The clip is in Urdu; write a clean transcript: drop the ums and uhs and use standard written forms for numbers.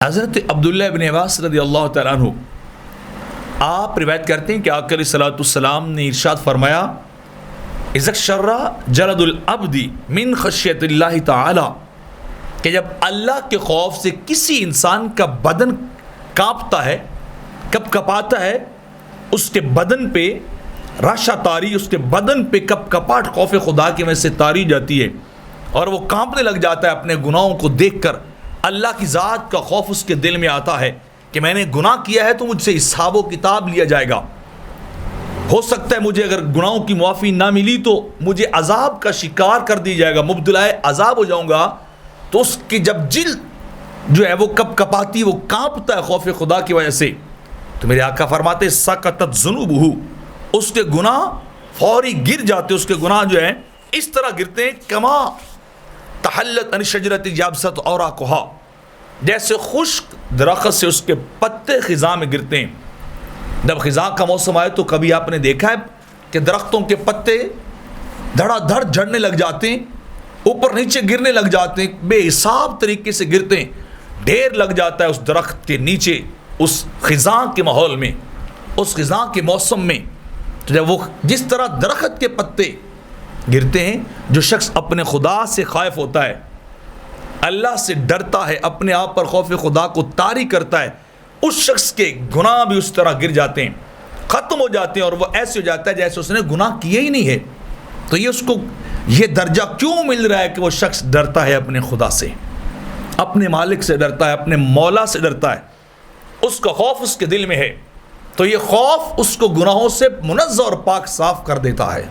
حضرت عبداللہ ابن عباس رضی اللہ تعالیٰ عنہ آپ روایت کرتے ہیں کہ آقا علیہ الصلوۃ والسلام نے ارشاد فرمایا اذا الشر جلد العبد من خشیت اللہ تعالی، کہ جب اللہ کے خوف سے کسی انسان کا بدن کانپتا ہے، کب کپاتا ہے، اس کے بدن پہ راشا تاری، اس کے بدن پہ کب کپاٹ خوف خدا کی وجہ سے تاری جاتی ہے اور وہ کانپنے لگ جاتا ہے اپنے گناہوں کو دیکھ کر، اللہ کی ذات کا خوف اس کے دل میں آتا ہے کہ میں نے گناہ کیا ہے تو مجھ سے حساب و کتاب لیا جائے گا، ہو سکتا ہے مجھے اگر گناہوں کی معافی نہ ملی تو مجھے عذاب کا شکار کر دی جائے گا، مبتلا عذاب ہو جاؤں گا۔ تو اس کی جب جلد جو ہے وہ کب کپاتی، وہ کانپتا ہے خوف خدا کی وجہ سے، تو میرے آقا فرماتے سقطت ذنوبہ، اس کے گناہ فوری گر جاتے، اس کے گناہ جو ہیں اس طرح گرتے ہیں کما تحلت عن شجرۃ یابست اوراقھا، جیسے خشک درخت سے اس کے پتے خزاں میں گرتے ہیں۔ جب خزاں کا موسم آئے تو کبھی آپ نے دیکھا ہے کہ درختوں کے پتے دھڑا دھڑ جھڑنے لگ جاتے ہیں، اوپر نیچے گرنے لگ جاتے ہیں، بے حساب طریقے سے گرتے ہیں، ڈھیر لگ جاتا ہے اس درخت کے نیچے، اس خزاں کے ماحول میں، اس خزاں کے موسم میں۔ تو جب وہ جس طرح درخت کے پتے گرتے ہیں، جو شخص اپنے خدا سے خائف ہوتا ہے، اللہ سے ڈرتا ہے، اپنے آپ پر خوف خدا کو طاری کرتا ہے، اس شخص کے گناہ بھی اس طرح گر جاتے ہیں، ختم ہو جاتے ہیں، اور وہ ایسے ہو جاتا ہے جیسے اس نے گناہ کیا ہی نہیں ہے۔ تو یہ اس کو یہ درجہ کیوں مل رہا ہے کہ وہ شخص ڈرتا ہے اپنے خدا سے، اپنے مالک سے ڈرتا ہے، اپنے مولا سے ڈرتا ہے، اس کا خوف اس کے دل میں ہے، تو یہ خوف اس کو گناہوں سے منزہ اور پاک صاف کر دیتا ہے۔